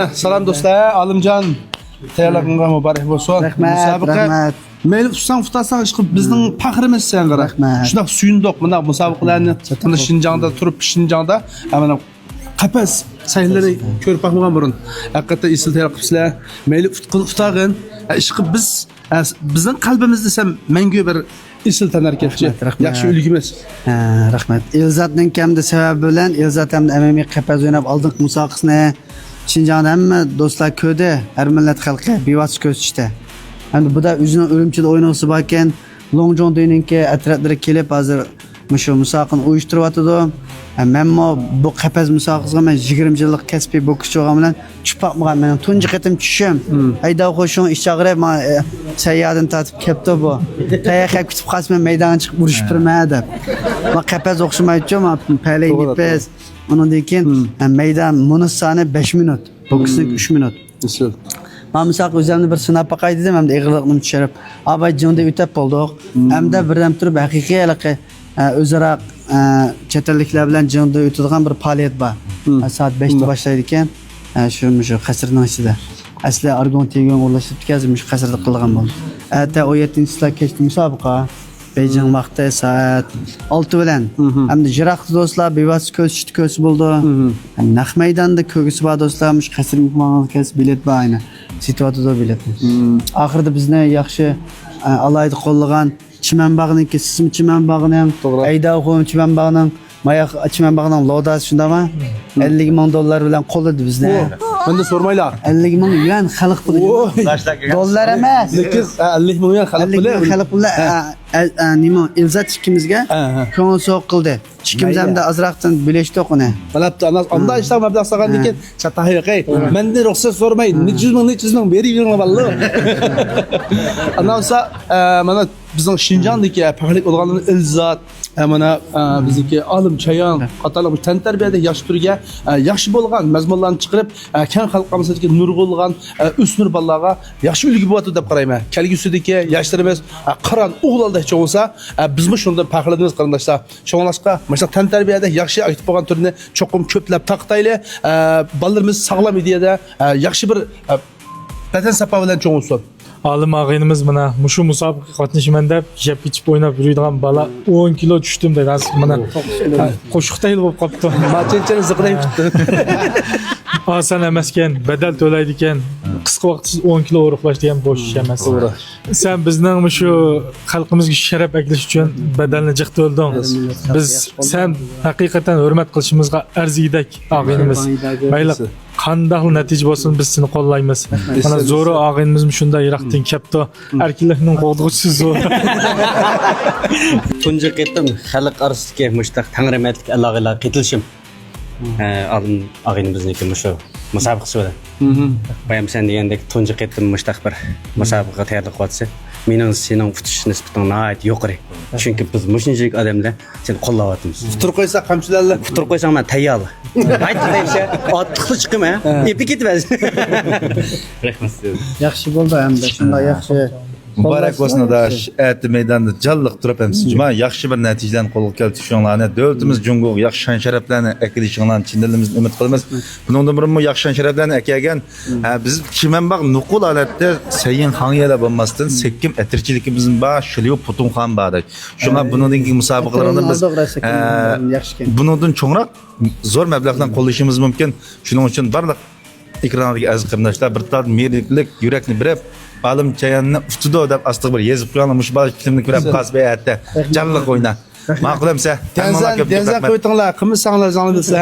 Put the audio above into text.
Salom do'stlar, Alimjon tayyorlig'ingga muborak bo'lsin. Rahmat. Mayli tutsang tutasan, chiqib bizning faxrimiz sen qara. Shunday suyundiq mana musobaqalarni mana Shinjongda turib, Shinjongda mana qapas saylari ko'rib bo'lgan burun. Haqiqatda esil tayyor qilibsizlar. Mayli tutag'in, ish qilib bizning qalbimizda desam mangu bir esil tanarkatchi. Yaxshi ulgimiz. Rahmat. Elzatning kamda sababi bilan Elzat ham amamiy qapas o'ynab oldik musobaqasini. Shinjongda hamma do'stlar ko'rdi, har millat xalqi bevosita ko'rsatishdi. Endi bu da o'zining o'limchil o'ynosi bor ekan, Longjong deyninki atratlari kelib hozir shu musobaqani uyushtiryotdi. Menmo bu qapas musobaqasiga men 20 yillik kasbiy bokschi bo'lgan bilan tushib boqmagan. Men tunji qatim tushim. Ayda qo'shing ish chaqirib, men sayyadan tatib kelibdi bu. Qayerga kutib qolsam maydonga chiqib urishib turmaydi deb. Men qapas o'xshamaydi-ku, men palay gitpes. Ondan keyin maydon munusani 5 minut, boksning 3 minut. Usul. Men misol o'zimni bir sinab boqay dedim, hamda ig'liqni tushirib, abajjonda o'tib bo'ldik. Hamda birdan turib haqiqiy aloqa o'zaro chet elliklar bilan jonda o'tadigan bir faoliyat bor. Soat 5 da boshlaydi ekan, shu qasrning ichida. Asli argon tegon o'rlashib o'tkazib, shu qasrda qilgan bo'ldi. Ata 17-lar kechdi musobaqa. Beijing vaqti soat 6 bilan. Hamda jiroqli do'stlar bevosita ko'rishdi bo'ldi. Naq maydonda ko'rgisi bor do'stlar, shu qasr mehmonxonasiga bilet bor ayni. Situatida biletni. Oxirida bizni yaxshi alayda qo'llagan Chimanbog'niki, sizmi Chimanbog'ni ham, Aydaxon Chimanbog'ning, Mayoq Chimanbog'ning lodasi shundami? 50 ming dollar bilan qo'lladi bizni. Bunda so'rmaylar. 50 ming yuan xalq puli. Dollar emas. Lekin 50 ming yuan xalq puli. 50 ming xalq puli. Nima Elzat ikkimizga ko'ngil so'q qildi. Ikkimiz ham da azroqdan bilishdik uni. Balabdi anda ishlar mablag' solgandan keyin chatahiqay. Menda ruxsat so'rmaydi. Nechiz ming berib vallo. Anasa mana bizning Shinjongdagi faxrlik bo'lganini Elzat mana bizniki Olim Chayon qatorli tan tarbiyada yosh turga yaxshi bo'lgan mazmunlarni chiqarib keng xalqimizga nurg'ulgan o'smir bolalarga yaxshi ulgu bo'lyapti deb qarayman. Kelgusidagi yoshlarimiz qaran o'g'illar bo'lsa bizmi shunda faxrlanamiz qarindoshlar. Shunlashqa mana tan tarbiyada yaxshi aktiv bo'lgan turni cho'qim ko'plab taqtayli bolalarimiz sog'lom ideyada yaxshi bir vatan safa bilan cho'ng'ilsin. Alim ağaynımız mana mushu musobaqa qatnashiman deb yeb ichib o'ynab yuradigan bola 10 kilo tushdim dedi. Mana qo'shiqday bo'lib qolibdi. Machenchani ziqrayib tutdi. Oson emas ekan, badal to'laydi ekan. Qisqa vaqtsiz 10 kilo o'riqlash degan bo'sh ish emas. Sen bizning shu xalqimizga sharaf aklash uchun badalni jiq to'lding. Biz sen haqiqatan hurmat qilishimizga arziydek ağaynimiz. Mayli qandaq natija bo'lsin biz seni qo'llaymiz. Mana zo'ri og'inimiz shunday Iroqdan kelibdi. Erkaklarning qo'g'dug'isi zo'r. Tunji qatim xalq orasidagi mushtaq tangrimatlik aloqalar qitilishim. Alim og'inimizniki mushu musobaqasi bilan. Bayam sen degandek tunji qatim mushtaq bir musobaqa tayyorlab qo'ysa, mening sening futish nisbatan nihoyat yuqori. Chunki biz mushunchalik odamlar seni qo'llayapmiz. Futur qo'ysa qamchilarlar. Futur qo'ysang men tayyor. Aytdimcha, otliqli chiqma, epi ketibaz. Rahmat. Yaxshi bo'ldi hamda shunday yaxshi. Muborak bo'lsin adash. Ati maydonda jalliq turib ham sizga yaxshi bir natijalarni qo'lga keltirishinglarni, davlatimiz Jungo yaxshi shon sharaflarni akilishinglarni chin dilimizdan umid qilamiz. Bundan burun yaxshi shon sharaflarni akagan biz Chimanbog' nuqul holatda sayin xonyalar bo'lmasdan sekkim atirchiligimiz bor, shiliyo putunxon bor. Shunga bundan keyingi musobaqalarda biz bundan cho'ngroq zo'r mablag'dan qo'llashimiz mumkin. Shuning uchun barliq ekrandagi aziz qarindoshlar bir tor merliklik yurakni birib Olim Chayonni uftido deb astig bir yezib qo'ygan mush bola filmni ko'rib qasbayatda jalliq o'yna. Ma'qulamsa, Denza qo'ytinglar, qimiz sanglar zanglar bilsa.